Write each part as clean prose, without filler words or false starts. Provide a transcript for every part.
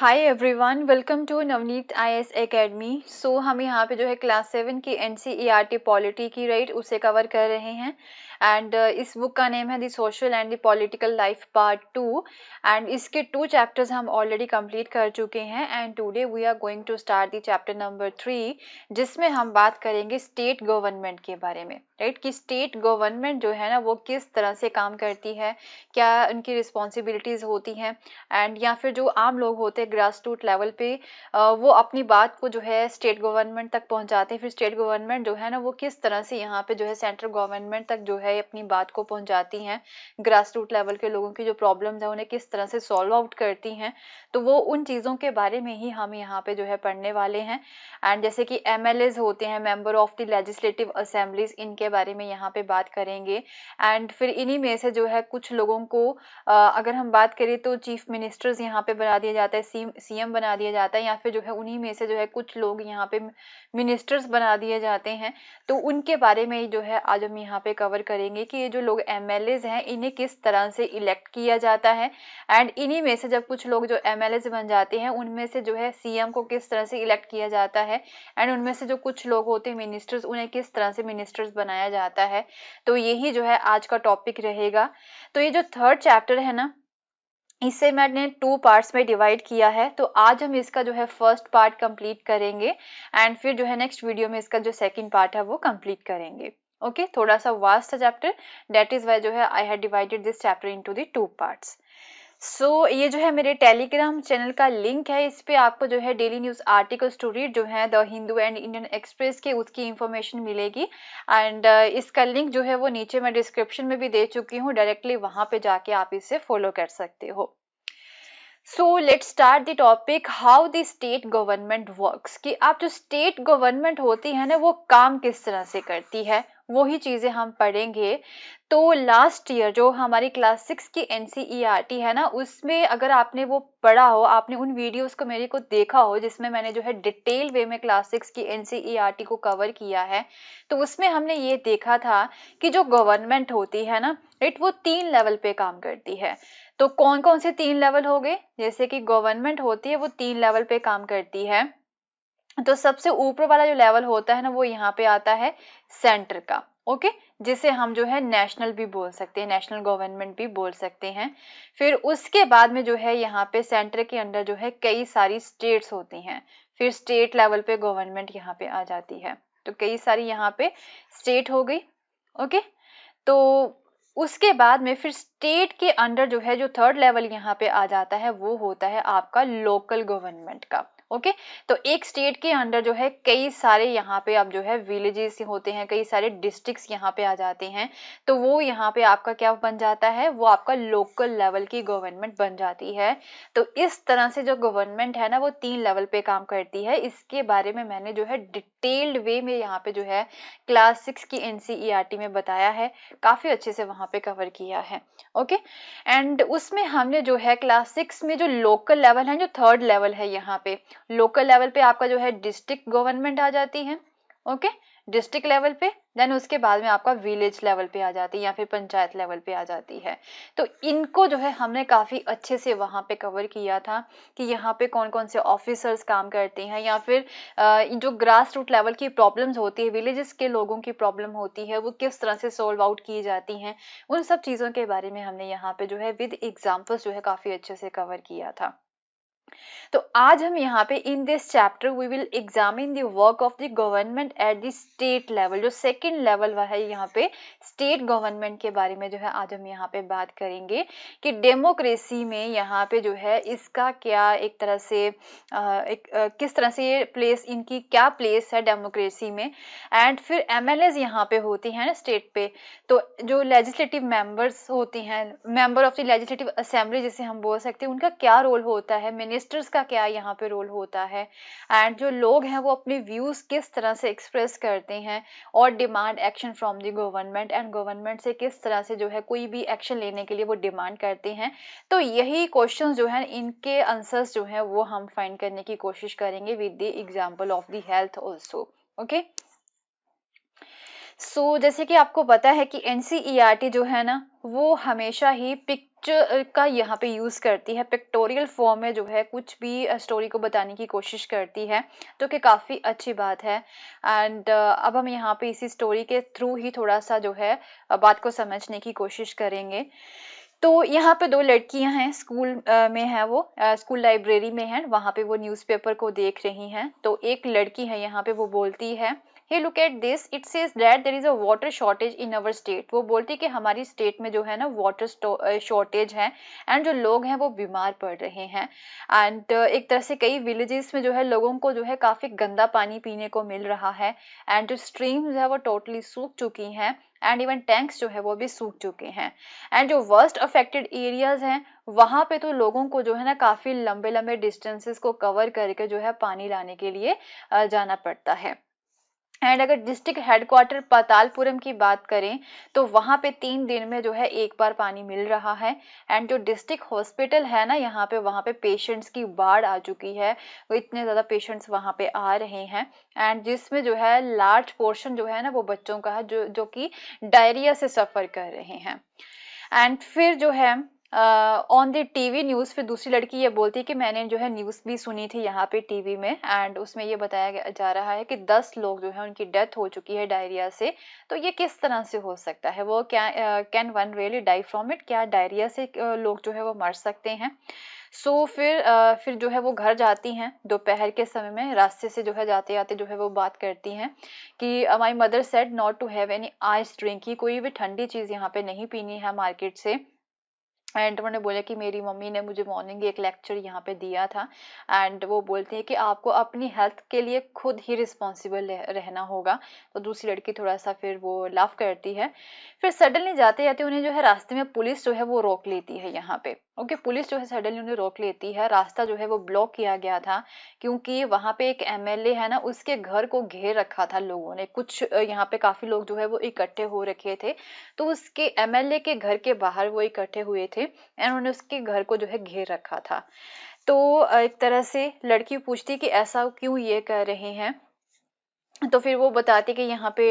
Hi everyone, welcome to Navneet IAS academy. So हम यहाँ पे जो है क्लास 7 की एनसीईआरटी पॉलिटी की राइट उसे कवर कर रहे हैं। एंड इस बुक का नेम है the social and the political life part 2। And इसके 2 चैप्टर्स हम ऑलरेडी कंप्लीट कर चुके हैं। And today we are going to start the chapter number 3, जिसमें हम बात करेंगे स्टेट गवर्नमेंट के बारे में, राइट। कि स्टेट गवर्नमेंट जो है ना वो किस तरह से काम करती है, क्या उनकी रिस्पॉन्सिबिलिटीज होती हैं, एंड या फिर जो आम लोग होते हैं ग्रास रूट लेवल पे वो अपनी बात को जो है स्टेट गवर्नमेंट तक पहुंचाते हैं। फिर स्टेट गवर्नमेंट जो है ना वो किस तरह से यहाँ पे जो है सेंट्रल गवर्नमेंट तक जो है अपनी बात को पहुंचाती हैं, ग्रास रूट लेवल के लोगों की जो प्रॉब्लम्स है उन्हें किस तरह से सॉल्व आउट करती हैं। तो वो उन चीज़ों के बारे में ही हम यहाँ पे जो है पढ़ने वाले हैं। एंड जैसे कि एमएलएज होते हैं, member of the legislative assemblies, इनके बारे में यहाँ पे बात करेंगे। एंड फिर इन्हीं में से जो है कुछ लोगों को अगर हम बात करें तो चीफ मिनिस्टर्स यहाँ पे बना दिया जाता है, सीएम बना दिया जाता है, या फिर जो है उन्हीं में से जो है कुछ लोग यहाँ पे मिनिस्टर्स बना दिए जाते हैं। तो उनके बारे में जो है आज हम यहाँ पे कवर करेंगे कि ये जो लोग एमएलएज हैं इन्हें किस तरह से इलेक्ट किया जाता है। एंड इन्हीं में से जब कुछ लोग जो एमएलएज बन जाते हैं उनमें से जो है सीएम को किस तरह से इलेक्ट किया जाता है। एंड उनमें से जो कुछ लोग होते हैं मिनिस्टर्स, उन्हें किस तरह से मिनिस्टर्स बनाया जाता है। तो यही जो है आज का टॉपिक रहेगा। तो ये जो थर्ड चैप्टर है ना, इसे मैंने 2 पार्ट्स में डिवाइड किया है। तो आज हम इसका जो है फर्स्ट पार्ट कंप्लीट करेंगे एंड फिर जो है नेक्स्ट वीडियो में इसका जो सेकंड पार्ट है वो कंप्लीट करेंगे। ओके, थोड़ा सा वास्ट है चैप्टर, दैट इज वाई जो है I have divided this chapter into the 2 parts. So ये जो है मेरे टेलीग्राम चैनल का लिंक है, इस पे आपको जो है daily news articles to read जो है the Hindu and Indian Express के उसकी इंफॉर्मेशन मिलेगी। एंड इसका लिंक जो है वो नीचे मैं डिस्क्रिप्शन में भी दे चुकी हूँ, डायरेक्टली वहां पे जाके आप इसे फॉलो कर सकते हो। So let's start the topic how the state government works. कि आप जो स्टेट गवर्नमेंट होती है ना वो काम किस तरह से करती है, वही चीजें हम पढ़ेंगे। तो लास्ट ईयर जो हमारी क्लास 6 की एनसीईआरटी है ना, उसमें अगर आपने वो पढ़ा हो, आपने उन वीडियोस को मेरे को देखा हो जिसमें मैंने जो है डिटेल वे में क्लास 6 की एनसीईआरटी को कवर किया है, तो उसमें हमने ये देखा था कि जो गवर्नमेंट होती है ना, राइट, वो 3 लेवल पे काम करती है। तो कौन कौन से 3 लेवल हो गए? जैसे कि गवर्नमेंट होती है वो 3 लेवल पे काम करती है। तो सबसे ऊपर वाला जो लेवल होता है ना वो यहाँ पे आता है सेंटर का, ओके, जिसे हम जो है नेशनल भी बोल सकते हैं, नेशनल गवर्नमेंट भी बोल सकते हैं। फिर उसके बाद में जो है यहाँ पे सेंटर के अंडर जो है कई सारी स्टेट्स होती हैं। फिर स्टेट लेवल पे गवर्नमेंट यहाँ पे आ जाती है। तो कई सारी यहाँ पे स्टेट हो गई, ओके। तो उसके बाद में फिर स्टेट के अंडर जो है जो थर्ड लेवल यहाँ पे आ जाता है वो होता है आपका लोकल गवर्नमेंट का, ओके। तो एक स्टेट के अंडर जो है कई सारे यहाँ पे अब जो है विलेजेस होते हैं, कई सारे डिस्ट्रिक्ट्स यहाँ पे आ जाते हैं। तो वो यहाँ पे आपका क्या बन जाता है, वो आपका लोकल लेवल की गवर्नमेंट बन जाती है। तो इस तरह से जो गवर्नमेंट है ना वो 3 लेवल पे काम करती है। इसके बारे में मैंने जो है डिटेल्ड वे में यहाँ पे जो है क्लास 6 की एनसीईआरटी में बताया है, काफी अच्छे से वहां पे कवर किया है, ओके। एंड उसमें हमने जो है क्लास 6 में जो लोकल लेवल है, जो थर्ड लेवल है, यहाँ पे लोकल लेवल पे आपका जो है डिस्ट्रिक्ट गवर्नमेंट आ जाती है, ओके, डिस्ट्रिक्ट लेवल पे। देन उसके बाद में आपका विलेज लेवल पे आ जाती है या फिर पंचायत लेवल पे आ जाती है। तो इनको जो है हमने काफी अच्छे से वहां पे कवर किया था कि यहाँ पे कौन कौन से ऑफिसर्स काम करते हैं, या फिर जो ग्रास रूट लेवल की प्रॉब्लम्स होती है, विलेजेस के लोगों की प्रॉब्लम होती है, वो किस तरह से सॉल्व आउट की जाती हैं। उन सब चीजों के बारे में हमने यहाँ पे जो है विद एग्जांपल्स जो है काफी अच्छे से कवर किया था। तो आज हम यहाँ पे in this chapter we will examine the work of the government at the state level. जो सेकंड लेवल है यहाँ पे स्टेट गवर्नमेंट के बारे में जो है आज हम यहाँ पे बात करेंगे कि डेमोक्रेसी में यहाँ पे जो है इसका क्या एक तरह से किस तरह से ये प्लेस, इनकी क्या प्लेस है डेमोक्रेसी में। एंड फिर एमएलएज यहाँ पे होती हैं ना स्टेट पे, तो जो लेजिस्लेटिव मेंबर्स होती हैं, member of the legislative assembly जिसे हम बोल सकते हैं, उनका क्या रोल होता है, मिनिस्टर्स का क्या यहाँ पे रोल होता है। एंड जो लोग हैं वो अपने व्यूज किस तरह से एक्सप्रेस करते हैं और demand action from the government, and government से किस तरह से जो है कोई भी एक्शन लेने के लिए वो डिमांड करते हैं। तो यही क्वेश्चन जो है इनके आंसर्स जो है वो हम फाइंड करने की कोशिश करेंगे with the example of the health also, okay. जैसे कि आपको पता है कि एनसीईआरटी जो है ना, वो हमेशा ही पिक्चर का यहाँ पे यूज करती है, पिक्टोरियल फॉर्म में जो है कुछ भी स्टोरी को बताने की कोशिश करती है, तो कि काफी अच्छी बात है। एंड अब हम यहाँ पे इसी स्टोरी के थ्रू ही थोड़ा सा जो है बात को समझने की कोशिश करेंगे। तो यहाँ पे दो लड़कियां हैं, स्कूल में है, वो स्कूल लाइब्रेरी में है, वहां पे वो न्यूज़पेपर को देख रही हैं। तो एक लड़की है यहाँ पे, वो बोलती है, hey look at this, it says that there is a water shortage in our state. वो बोलती है कि हमारी स्टेट में जो है ना वाटर शॉर्टेज है, एंड जो लोग हैं वो बीमार पड़ रहे हैं। एंड एक तरह से कई विलेजेस में जो है लोगों को जो है काफी गंदा पानी पीने को मिल रहा है, एंड जो स्ट्रीम्स है वो टोटली सूख चुकी हैं, एंड इवन टैंक्स जो है वो भी सूख चुके हैं। एंड जो वर्स्ट अफेक्टेड एरियाज हैं, वहां पे तो लोगों को जो है ना काफी लंबे लंबे डिस्टेंसेस को कवर करके जो है पानी लाने के लिए जाना पड़ता है। एंड अगर डिस्ट्रिक्ट हेडक्वार्टर पातालपुरम की बात करें, तो वहां पे 3 दिन में जो है एक बार पानी मिल रहा है। एंड जो डिस्ट्रिक्ट हॉस्पिटल है ना यहाँ पे, वहां पे पेशेंट्स की बाढ़ आ चुकी है, वो इतने ज्यादा पेशेंट्स वहां पे आ रहे हैं। एंड जिसमें जो है लार्ज पोर्शन जो है ना वो बच्चों का है, जो कि डायरिया से सफर कर रहे हैं। एंड फिर जो है ऑन द टीवी न्यूज, फिर दूसरी लड़की ये बोलती है कि मैंने जो है न्यूज भी सुनी थी यहाँ पे टीवी में, एंड उसमें ये बताया जा रहा है कि 10 लोग जो है उनकी डेथ हो चुकी है डायरिया से। तो ये किस तरह से हो सकता है, वो क्या can one really die from it, क्या डायरिया से लोग जो है वो मर सकते हैं। फिर जो है वो घर जाती हैं दोपहर के समय में, रास्ते से जो है जाते जाते जो है वो बात करती हैं कि my mother said not to have any ice drink, की कोई भी ठंडी चीज यहाँ पे नहीं पीनी है मार्केट से। एंड उन्होंने बोला कि मेरी मम्मी ने मुझे मॉर्निंग एक लेक्चर यहाँ पे दिया था, एंड वो बोलते हैं कि आपको अपनी हेल्थ के लिए खुद ही रिस्पॉन्सिबल रहना होगा। तो दूसरी लड़की थोड़ा सा फिर वो लाफ करती है। फिर सडनली जाते जाते उन्हें जो है रास्ते में पुलिस जो है वो रोक लेती है यहाँ पे। ओके, पुलिस जो है सडनली उन्हें रोक लेती है, रास्ता जो है वो ब्लॉक किया गया था, क्योंकि वहां पे एक एमएलए है ना, उसके घर को घेर रखा था लोगों ने, कुछ यहाँ पे काफी लोग जो है वो इकट्ठे हो रखे थे। तो उसके एमएलए के घर के बाहर वो इकट्ठे हुए थे, एंड उन्होंने उसके घर को जो है घेर रखा था। तो एक तरह से लड़की पूछती कि ऐसा क्यों ये कर रहे हैं। तो फिर वो बताती कि यहाँ पे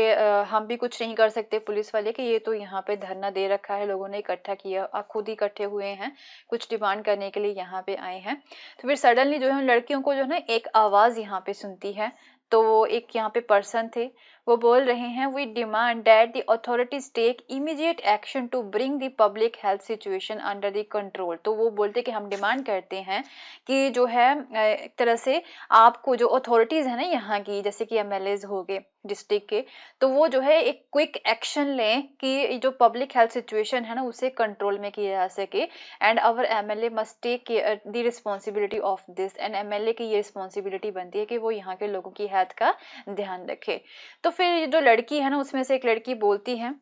हम भी कुछ नहीं कर सकते, पुलिस वाले, कि ये तो यहाँ पे धरना दे रखा है, लोगों ने इकट्ठा किया, खुद इकट्ठे हुए हैं, कुछ डिमांड करने के लिए यहाँ पे आए हैं। तो फिर सडनली जो है उन लड़कियों को जो है ना एक आवाज यहाँ पे सुनती है। तो एक यहाँ पे पर्सन थे, वो बोल रहे हैं, we demand that the authorities take immediate action to bring the public health situation under the control. तो वो बोलते कि हम डिमांड करते हैं कि जो है एक तरह से आपको जो अथॉरिटीज है ना यहाँ की, जैसे कि एमएलएज हो गए डिस्ट्रिक्ट के, तो वो जो है एक क्विक एक्शन लें कि जो पब्लिक हेल्थ सिचुएशन है ना उसे कंट्रोल में किया जा सके। And our MLA must take the responsibility of this, and MLA की ये रिस्पॉन्सिबिलिटी बनती है कि वो यहाँ के लोगों की हेल्थ का ध्यान रखे। तो फिर जो लड़की है ना, उसमें से एक लड़की बोलती है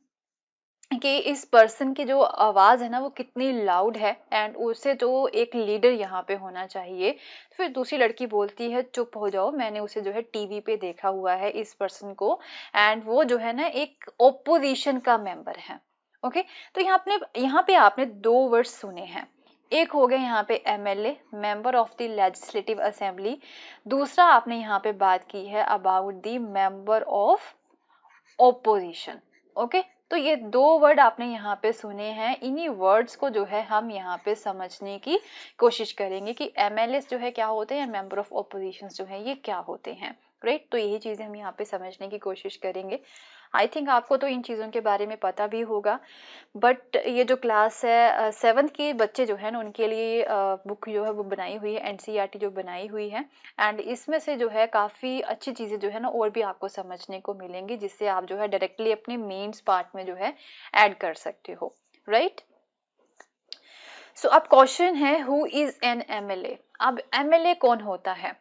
कि इस पर्सन की जो आवाज है ना वो कितनी लाउड है, एंड उसे जो एक लीडर यहाँ पे होना चाहिए। तो फिर दूसरी लड़की बोलती है, चुप हो जाओ, मैंने उसे जो है टीवी पे देखा हुआ है इस पर्सन को, एंड वो जो है ना एक ओपोजिशन का मेंबर है। ओके, तो यहाँ पे आपने दो वर्ड्स सुने हैं, एक हो गए यहाँ पे MLA, member of the legislative assembly, दूसरा आपने यहाँ पे बात की है about the member of opposition. Okay, तो ये दो वर्ड आपने यहाँ पे सुने हैं, इन्हीं वर्ड्स को जो है हम यहाँ पे समझने की कोशिश करेंगे कि एमएलए जो है क्या होते हैं, मेंबर ऑफ ओपोजिशन जो है ये क्या होते हैं। राइट, तो यही चीजें हम यहाँ पे समझने की कोशिश करेंगे। आई थिंक आपको तो इन चीजों के बारे में पता भी होगा, बट ये जो क्लास है 7th के बच्चे जो है ना उनके लिए बुक जो है वो बनाई हुई है, एनसीईआरटी जो बनाई हुई है, एंड इसमें से जो है काफी अच्छी चीजें जो है ना और भी आपको समझने को मिलेंगी, जिससे आप जो है डायरेक्टली अपने मेंस पार्ट में जो है ऐड कर सकते हो। राइट, सो अब क्वेश्चन है, हु इज एन एमएलए। अब एमएलए कौन होता है।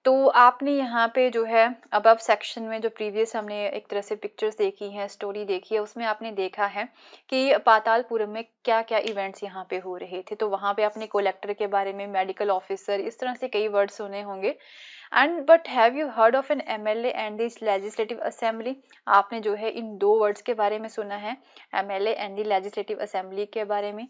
तो आपने यहाँ पे जो है अबव सेक्शन में जो प्रीवियस हमने एक तरह से पिक्चर्स देखी हैं, स्टोरी देखी है, उसमें आपने देखा है कि पातालपुरम में क्या क्या इवेंट्स यहाँ पे हो रहे थे। तो वहां पे आपने कलेक्टर के बारे में, मेडिकल ऑफिसर, इस तरह से कई वर्ड सुने होंगे। And but have you heard of N MLA and this legislative assembly. आपने जो है इन दो वर्ड्स के बारे में सुना है, MLA and the legislative assembly के बारे में।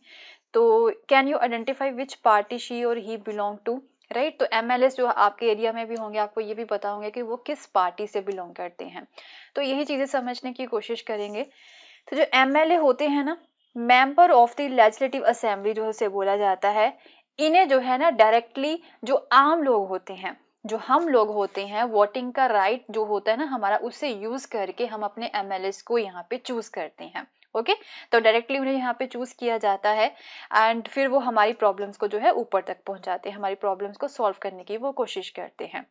तो can you identify which party she और ही बिलोंग टू। राइट। तो एमएलए जो आपके एरिया में भी होंगे, आपको ये भी पता होंगे कि वो किस पार्टी से बिलोंग करते हैं। तो यही चीजें समझने की कोशिश करेंगे। तो जो एमएलए होते हैं ना, member of the legislative assembly जो उसे बोला जाता है, इन्हें जो है ना डायरेक्टली जो आम लोग होते हैं, जो हम लोग होते हैं, वोटिंग का राइट जो होता है ना हमारा, उसे यूज करके हम अपने एमएलए को यहाँ पे चूज करते हैं। ओके, तो डायरेक्टली उन्हें यहाँ पे चूज किया जाता है एंड फिर वो हमारी प्रॉब्लम्स को जो है ऊपर तक पहुंचाते हैं, हमारी प्रॉब्लम्स को सॉल्व करने की वो कोशिश करते हैं।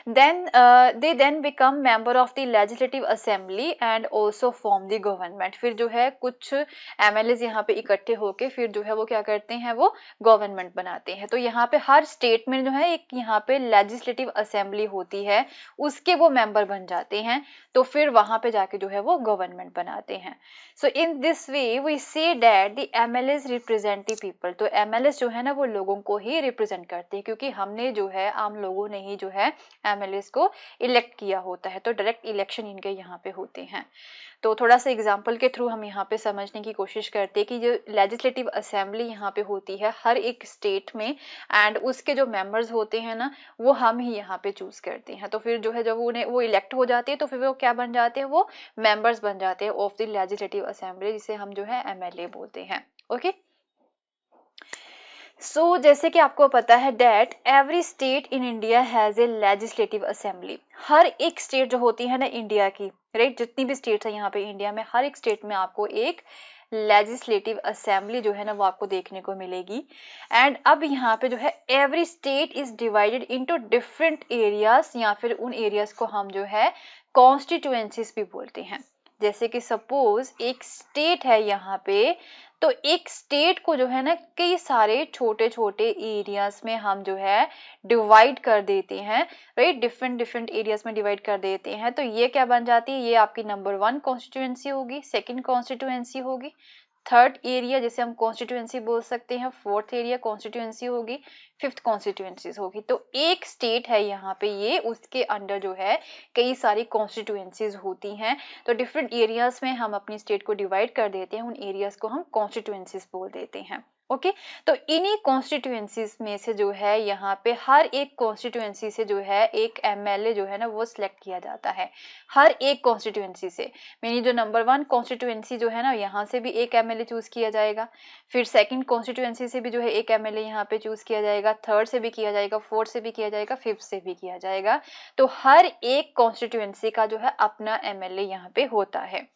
They then become member of the legislative assembly and also form the government। फिर जो है कुछ एमएलए यहाँ पे इकट्ठे होके फिर जो है वो क्या करते हैं, वो गवर्नमेंट बनाते हैं। तो यहाँ पे हर स्टेट में जो है एक यहाँ पे लेजिस्लेटिव असेंबली होती है, उसके वो मेंबर बन जाते हैं, तो फिर वहां पे जाके जो है वो गवर्नमेंट बनाते हैं। So in this way we say that the MLAs represent the people. तो एमएलएस जो है ना वो लोगों को ही रिप्रेजेंट करते हैं, क्योंकि हमने जो है आम लोगों ने ही जो है एमएलएस को इलेक्ट किया होता है, तो डायरेक्ट इलेक्शन इनके यहाँ पे होते हैं। तो थोड़ा सा एग्जांपल के थ्रू हम यहाँ पे समझने की कोशिश करते हैं कि जो लेजिस्लेटिव असेंबली यहाँ पे होती है हर एक स्टेट में, एंड उसके जो मेंबर्स होते हैं ना वो हम ही यहाँ पे चूज करते हैं। तो फिर जो है जब उन्हें वो इलेक्ट हो जाते हैं तो फिर वो क्या बन जाते हैं, वो मेंबर्स बन जाते हैं ऑफ द लेजिस्लेटिव असेंबली, जिसे हम जो है एमएलए बोलते हैं। ओके, सो जैसे कि आपको पता है that every state in India has a legislative assembly. हर एक स्टेट जो होती है ना इंडिया की, राइट, जितनी भी स्टेट्स है यहाँ पे इंडिया में, हर एक स्टेट में आपको एक लेजिस्लेटिव असेंबली जो है ना वो आपको देखने को मिलेगी। एंड अब यहाँ पे जो है every state is divided into different areas, या फिर उन एरियाज को हम जो है कॉन्स्टिट्यूएंसीज भी बोलते हैं। जैसे कि सपोज एक स्टेट है यहाँ पे, तो एक स्टेट को जो है ना कई सारे छोटे छोटे एरियाज में हम जो है डिवाइड कर देते हैं, राइट, डिफरेंट डिफरेंट एरियाज में डिवाइड कर देते हैं। तो ये क्या बन जाती है, ये आपकी नंबर 1 कॉन्स्टिट्यूएंसी होगी, सेकंड कॉन्स्टिट्यूएंसी होगी, थर्ड एरिया जिसे हम कॉन्स्टिट्यूएंसी बोल सकते हैं, फोर्थ एरिया कॉन्स्टिट्यूएंसी होगी, फिफ्थ कॉन्स्टिट्यूएंसीज होगी। तो एक स्टेट है यहाँ पे ये, उसके अंडर जो है कई सारी कॉन्स्टिट्यूएंसीज होती हैं। तो डिफरेंट एरियाज में हम अपनी स्टेट को डिवाइड कर देते हैं, उन एरियाज को हम कॉन्स्टिट्यूएंसीज बोल देते हैं। ओके, तो इन्हीं कॉन्स्टिट्यूएंसीज में से जो है यहाँ पे हर एक कॉन्स्टिट्यूएंसी से जो है एक एमएलए जो है ना वो सिलेक्ट किया जाता है, हर एक कॉन्स्टिट्यूएंसी से। मेरी जो नंबर 1 कॉन्स्टिट्यूएंसी जो है ना यहाँ से भी एक एमएलए चूज किया जाएगा, फिर सेकंड कॉन्स्टिट्यूएंसी से भी जो है एक एमएलए यहाँ पे चूज किया जाएगा, थर्ड से भी किया जाएगा, फोर्थ से भी किया जाएगा, फिफ्थ से भी किया जाएगा। तो हर एक कॉन्स्टिट्यूएंसी का जो है अपना एमएलए यहाँ पे होता है,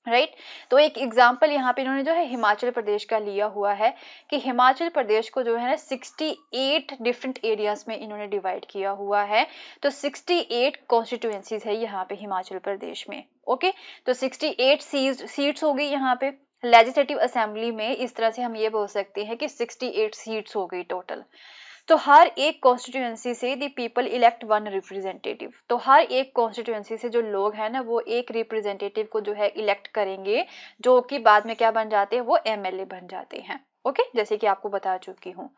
राइट। तो एक एग्जाम्पल यहाँ पे इन्होंने जो है हिमाचल प्रदेश का लिया हुआ है कि हिमाचल प्रदेश को जो है ना 68 डिफरेंट एरियाज में इन्होंने डिवाइड किया हुआ है। तो 68 कॉन्स्टिट्यूएंसीज है यहाँ पे हिमाचल प्रदेश में। ओके, तो 68 सीट्स हो गई यहाँ पे लेजिस्लेटिव असेंबली में। इस तरह से हम ये बोल सकते हैं कि 68 सीट्स हो गई टोटल। तो हर एक कॉन्स्टिट्यूएंसी से द पीपल इलेक्ट 1 रिप्रेजेंटेटिव। तो हर एक कॉन्स्टिट्यूएंसी से जो लोग हैं ना वो एक रिप्रेजेंटेटिव को जो है इलेक्ट करेंगे, जो कि बाद में क्या बन जाते हैं, वो एमएलए बन जाते हैं। ओके, जैसे कि आपको बता चुकी हूँ।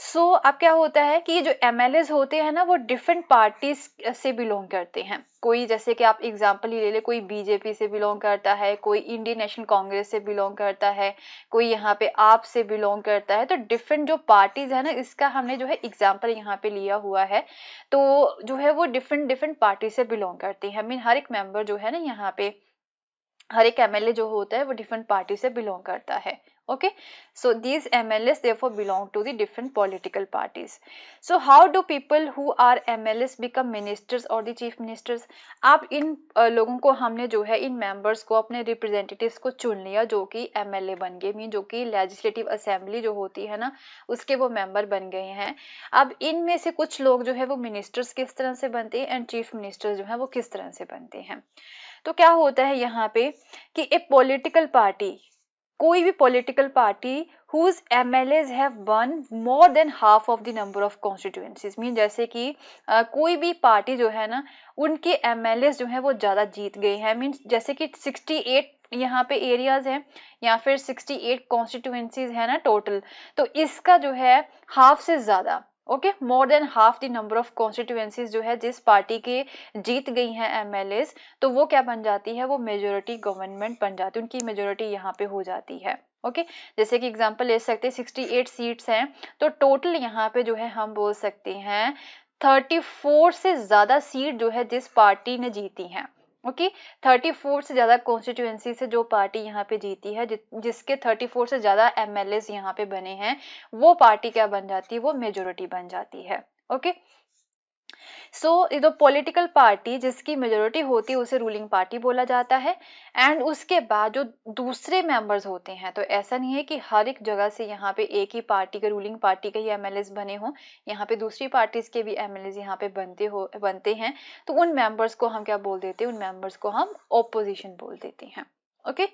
सो अब क्या होता है कि ये जो एमएलएज होते हैं ना वो डिफरेंट पार्टीज से बिलोंग करते हैं। कोई जैसे कि आप एग्जांपल ही ले ले, कोई बीजेपी से बिलोंग करता है, कोई इंडियन नेशनल कांग्रेस से बिलोंग करता है, कोई यहाँ पे आप से बिलोंग करता है। तो डिफरेंट जो पार्टीज है ना, इसका हमने जो है एग्जांपल यहाँ पे लिया हुआ है। तो जो है वो डिफरेंट डिफरेंट पार्टी से बिलोंग करते हैं। मीन हर एक मेंबर जो है ना यहाँ पे, हर एक एमएलए जो होता है वो डिफरेंट पार्टी से बिलोंग करता है। okay, so these MLAs therefore belong to the different political parties. So how do people who are MLAs become ministers or the chief ministers? आप इन लोगों को हमने जो है इन मेंबर्स को अपने रिप्रेजेंटेटिव्स को चुन लिया जो कि एमएलए बन गए, मीन जो कि लेजिस्लेटिव असेंबली जो होती है ना उसके वो मेंबर बन गए हैं। अब इनमें से कुछ लोग जो है वो मिनिस्टर्स किस तरह से बनते हैं एंड चीफ मिनिस्टर्स जो है वो किस तरह से बनते हैं। तो क्या होता है यहाँ पे कि ए पॉलिटिकल पार्टी, कोई भी political party whose MLAs have won more than half of the number of constituencies, mean जैसे कि कोई भी पार्टी जो है ना उनके MLAs जो है वो ज्यादा जीत गए हैं। मीन जैसे कि 68 यहाँ पे एरियाज हैं या फिर 68 कॉन्स्टिट्यूएंसीज है ना टोटल, तो इसका जो है हाफ से ज्यादा, okay, more than half the number of constituencies जो है जिस पार्टी के जीत गई हैं एमएलएस, तो वो क्या बन जाती है, वो मेजोरिटी गवर्नमेंट बन जाती है, उनकी मेजोरिटी यहाँ पे हो जाती है। ओके जैसे कि एग्जांपल ले सकते हैं 68 सीट्स हैं, तो टोटल यहाँ पे जो है हम बोल सकते हैं 34 से ज्यादा सीट जो है जिस पार्टी ने जीती हैं। ओके 34 से ज्यादा कॉन्स्टिट्यूएंसी से जो पार्टी यहाँ पे जीती है, जिसके 34 से ज्यादा एमएलए यहाँ पे बने हैं, वो पार्टी क्या बन जाती है, वो मेजोरिटी बन जाती है। ओके सो जो पॉलिटिकल पार्टी जिसकी मेजोरिटी होती है उसे रूलिंग पार्टी बोला जाता है। एंड उसके बाद जो दूसरे मेंबर्स होते हैं, तो ऐसा नहीं है कि हर एक जगह से यहाँ पे एक ही पार्टी के, रूलिंग पार्टी के ही एमएलए बने हों, यहाँ पे दूसरी पार्टीज के भी एमएलए यहाँ पे बनते हैं, तो उन मेंबर्स को हम क्या बोल देते हैं, उन मेंबर्स को हम ऑपोजिशन बोल देते हैं। Okay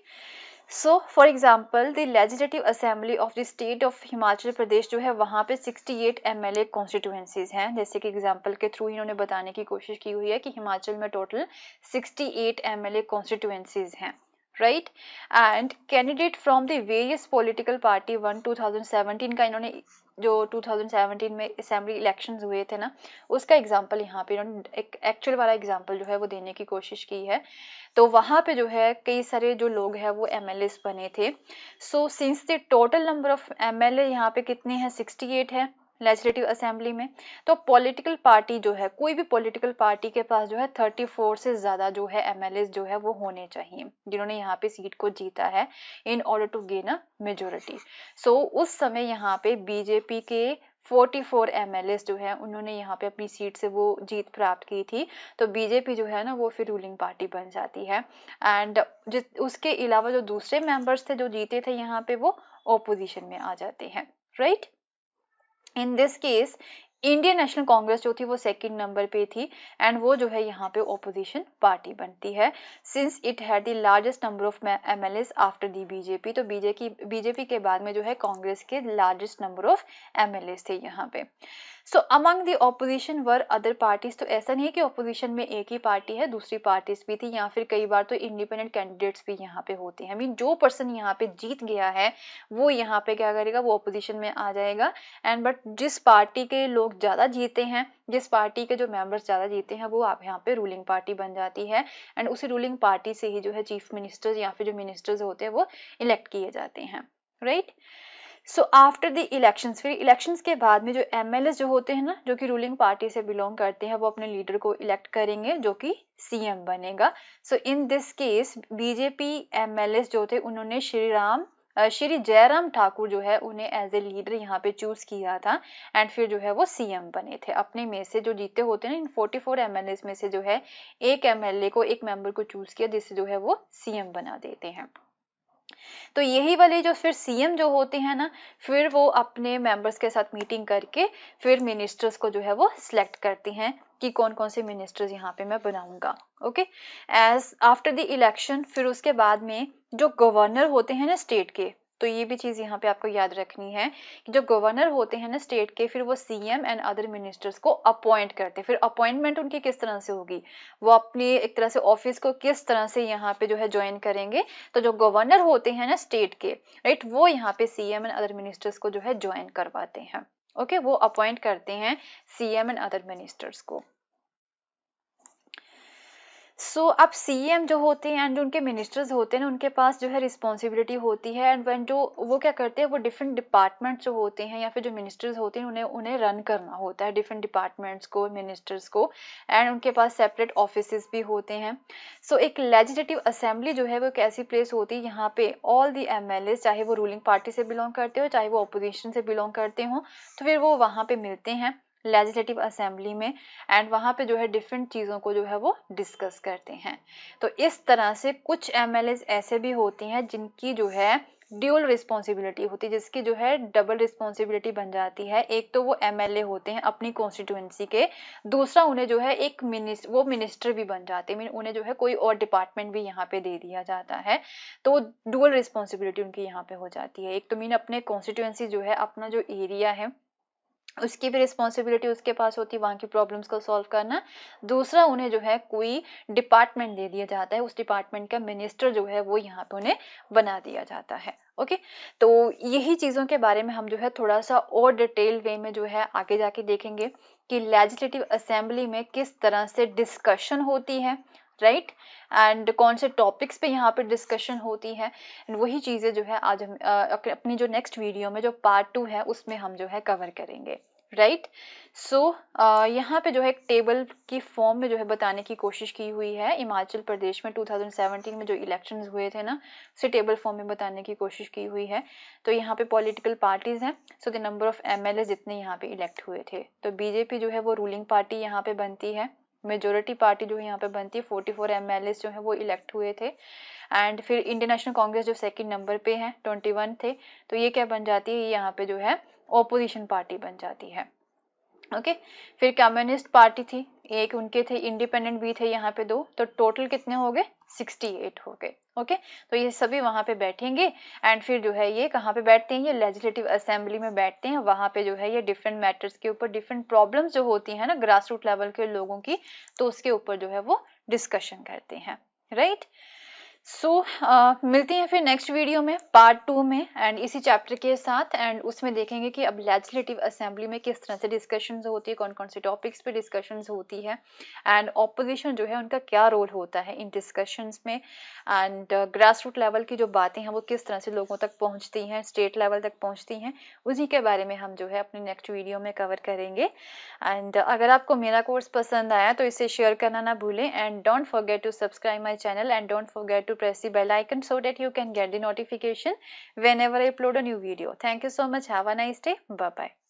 so for example the legislative assembly of the state of Himachal Pradesh जो है वहाँ पे 68 एमएलए कॉन्स्टिट्यूएंसीज हैं। जैसे कि एग्जाम्पल के थ्रू इन्होंने बताने की कोशिश की हुई है कि हिमाचल में टोटल 68 एमएलए कॉन्स्टिट्यूएंसीज हैं, right. And candidate from the various political party 2017 का इन्होंने जो 2017 में असेंबली इलेक्शंस हुए थे ना, उसका एग्जांपल यहाँ पे इन्होंने एक एक्चुअल वाला एग्जांपल जो है वो देने की कोशिश की है। तो वहाँ पे जो है कई सारे जो लोग हैं वो एमएलए बने थे। So since the total number of MLA यहाँ पे कितने हैं, 68 है लेजिस्लेटिव असेंबली में, तो पॉलिटिकल पार्टी जो है, कोई भी पॉलिटिकल पार्टी के पास जो है 34 से ज्यादा जो है एमएलए जो है वो होने चाहिए जिन्होंने यहाँ पे सीट को जीता है in order to gain a majority. So उस समय यहाँ पे बीजेपी के 44 एमएलए जो है उन्होंने यहाँ पे अपनी सीट से वो जीत प्राप्त की थी, तो बीजेपी जो है ना वो फिर रूलिंग पार्टी बन जाती है। एंड उसके अलावा जो दूसरे मेंबर्स थे जो जीते थे यहाँ पे वो ओपोजिशन में आ जाते हैं, right. In this case Indian national Congress जो थी वो सेकंड नंबर पे थी एंड वो जो है यहाँ पे ओपोजिशन पार्टी बनती है since it had the largest number of MLA after the BJP. तो बीजेपी के बाद में जो है कांग्रेस के लार्जेस्ट नंबर ऑफ एमएलए थे यहाँ पे। सो among the opposition were other parties, तो ऐसा नहीं है कि ऑपोजिशन में एक ही पार्टी है, दूसरी पार्टीज भी थी, या फिर कई बार तो इंडिपेंडेंट कैंडिडेट्स भी यहाँ पे होते हैं। मीन जो पर्सन यहाँ पे जीत गया है वो यहाँ पे क्या करेगा, वो ऑपोजिशन में आ जाएगा। एंड बट जिस पार्टी के लोग ज्यादा जीते हैं, जिस पार्टी के जो मेंबर्स ज्यादा जीते हैं, वो आप यहाँ पे रूलिंग पार्टी बन जाती है एंड उसी रूलिंग पार्टी से ही जो है चीफ मिनिस्टर्स या फिर जो मिनिस्टर्स होते हैं वो इलेक्ट किए जाते हैं, right. So after the elections, फिर इलेक्शंस के बाद में जो एमएलए जो होते हैं ना, जो कि रूलिंग पार्टी से बिलोंग करते हैं, वो अपने लीडर को इलेक्ट करेंगे जो कि सीएम बनेगा। So in this case BJP MLA जो थे उन्होंने श्री जयराम ठाकुर जो है उन्हें एज ए लीडर यहाँ पे चूज किया था एंड फिर जो है वो सीएम बने थे। अपने में से जो जीते होते हैं इन 44 एमएलए में से जो है एक एमएलए को, एक मेंबर को चूज किया जिससे जो है वो सीएम बना देते हैं। तो यही वाले जो फिर सीएम जो होते हैं ना, फिर वो अपने मेंबर्स के साथ मीटिंग करके फिर मिनिस्टर्स को जो है वो सिलेक्ट करते हैं कि कौन कौन से मिनिस्टर्स यहाँ पे मैं बनाऊंगा। Okay as after the election, फिर उसके बाद में जो गवर्नर होते हैं ना स्टेट के, तो ये भी चीज यहाँ पे आपको याद रखनी है कि जो गवर्नर होते हैं ना स्टेट के, फिर वो सीएम एंड अदर मिनिस्टर्स को अपॉइंट करते हैं। फिर अपॉइंटमेंट उनकी किस तरह से होगी, वो अपनी एक तरह से ऑफिस को किस तरह से यहाँ पे जो है ज्वाइन करेंगे, तो जो गवर्नर होते हैं ना स्टेट के, राइट, वो यहाँ पे सीएम एंड अदर मिनिस्टर्स को जो है ज्वाइन करवाते हैं। ओके वो अपॉइंट करते हैं सीएम एंड अदर मिनिस्टर्स को। सो अब सीएम जो होते हैं एंड उनके मिनिस्टर्स होते हैं उनके पास जो है रिस्पॉन्सिबिलिटी होती है एंड व्हेन जो वो क्या करते हैं, वो डिफरेंट डिपार्टमेंट्स जो होते हैं या फिर जो मिनिस्टर्स होते हैं उन्हें रन करना होता है, डिफरेंट डिपार्टमेंट्स को, मिनिस्टर्स को, एंड उनके पास सेपरेट ऑफिसेस भी होते हैं। सो एक लेजिस्लेटिव असेंबली जो है वो एक ऐसी प्लेस होती है यहाँ पे ऑल दी एमएलए, चाहे वो रूलिंग पार्टी से बिलोंग करते हो चाहे वो अपोजिशन से बिलोंग करते हो, तो फिर वो वहाँ पे मिलते हैं लेजिस्लेटिव असेंबली में एंड वहां पे जो है डिफरेंट चीजों को जो है वो डिस्कस करते हैं। तो इस तरह से कुछ एमएलए ऐसे भी होते हैं जिनकी जो है ड्यूल रिस्पॉन्सिबिलिटी होती है, जिसकी जो है डबल रिस्पॉन्सिबिलिटी बन जाती है। एक तो वो एमएलए होते हैं अपनी कॉन्स्टिट्यूएंसी के, दूसरा उन्हें जो है एक मिनिस्टर भी बन जाते हैं, उन्हें जो है कोई और डिपार्टमेंट भी यहाँ पे दे दिया जाता है। तो डुअल रिस्पॉन्सिबिलिटी उनकी यहाँ पे हो जाती है। एक तो मीन अपने कॉन्स्टिट्यूएंसी जो है, अपना जो एरिया है उसकी भी रिस्पॉन्सिबिलिटी उसके पास होती है, वहां की प्रॉब्लम्स को सॉल्व करना। दूसरा उन्हें जो है कोई डिपार्टमेंट दे दिया जाता है, उस डिपार्टमेंट का मिनिस्टर जो है वो यहाँ पे उन्हें बना दिया जाता है। ओके तो यही चीजों के बारे में हम जो है थोड़ा सा और डिटेल वे में जो है आगे जाके देखेंगे कि लेजिस्लेटिव असेंबली में किस तरह से डिस्कशन होती है, राइट एंड कौन से टॉपिक्स पे यहाँ पे डिस्कशन होती है, एंड वही चीज़ें जो है आज हम अपनी जो नेक्स्ट वीडियो में जो पार्ट 2 है उसमें हम जो है कवर करेंगे, राइट। सो यहाँ पे जो है एक टेबल की फॉर्म में जो है बताने की कोशिश की हुई है। हिमाचल प्रदेश में 2017 में जो इलेक्शंस हुए थे ना, उसे टेबल फॉर्म में बताने की कोशिश की हुई है। तो यहाँ पे पॉलिटिकल पार्टीज हैं, so the number of MLA जितने यहाँ पे इलेक्ट हुए थे, तो बीजेपी जो है वो रूलिंग पार्टी यहाँ पे बनती है, मेजोरिटी पार्टी जो है यहाँ पे बनती है, 44 एमएलए जो है वो इलेक्ट हुए थे। एंड फिर इंडियन नेशनल कांग्रेस जो सेकंड नंबर पे है, 21 थे, तो ये क्या बन जाती है, यहाँ पे जो है ऑपोजिशन पार्टी बन जाती है। ओके फिर कम्युनिस्ट पार्टी थी एक, उनके थे, इंडिपेंडेंट भी थे यहाँ पे 2, तो टोटल कितने हो गए, 68 हो गए। ओके तो ये सभी वहां पे बैठेंगे, एंड फिर जो है ये कहाँ पे बैठते हैं, ये लेजिस्लेटिव असेंबली में बैठते हैं। वहां पे जो है ये डिफरेंट मैटर्स के ऊपर, डिफरेंट प्रॉब्लम्स जो होती है ना ग्रास रूट लेवल के लोगों की, तो उसके ऊपर जो है वो डिस्कशन करते हैं, राइट। सो मिलते हैं फिर नेक्स्ट वीडियो में पार्ट 2 में एंड इसी चैप्टर के साथ, एंड उसमें देखेंगे कि अब लेजिस्लेटिव असेंबली में किस तरह से डिस्कशंस होती है, कौन कौन से टॉपिक्स पे डिस्कशंस होती है, एंड ऑपोजिशन जो है उनका क्या रोल होता है इन डिस्कशंस में, एंड ग्रास रूट लेवल की जो बातें हैं वो किस तरह से लोगों तक पहुंचती हैं, स्टेट लेवल तक पहुंचती हैं, उसी के बारे में हम जो है अपनी नेक्स्ट वीडियो में कवर करेंगे। एंड अगर आपको मेरा कोर्स पसंद आया तो इसे शेयर करना ना भूलें, and don't forget to subscribe my channel and don't forget to press the bell icon so that you can get the notification whenever I upload a new video. Thank you so much. Have a nice day. Bye bye.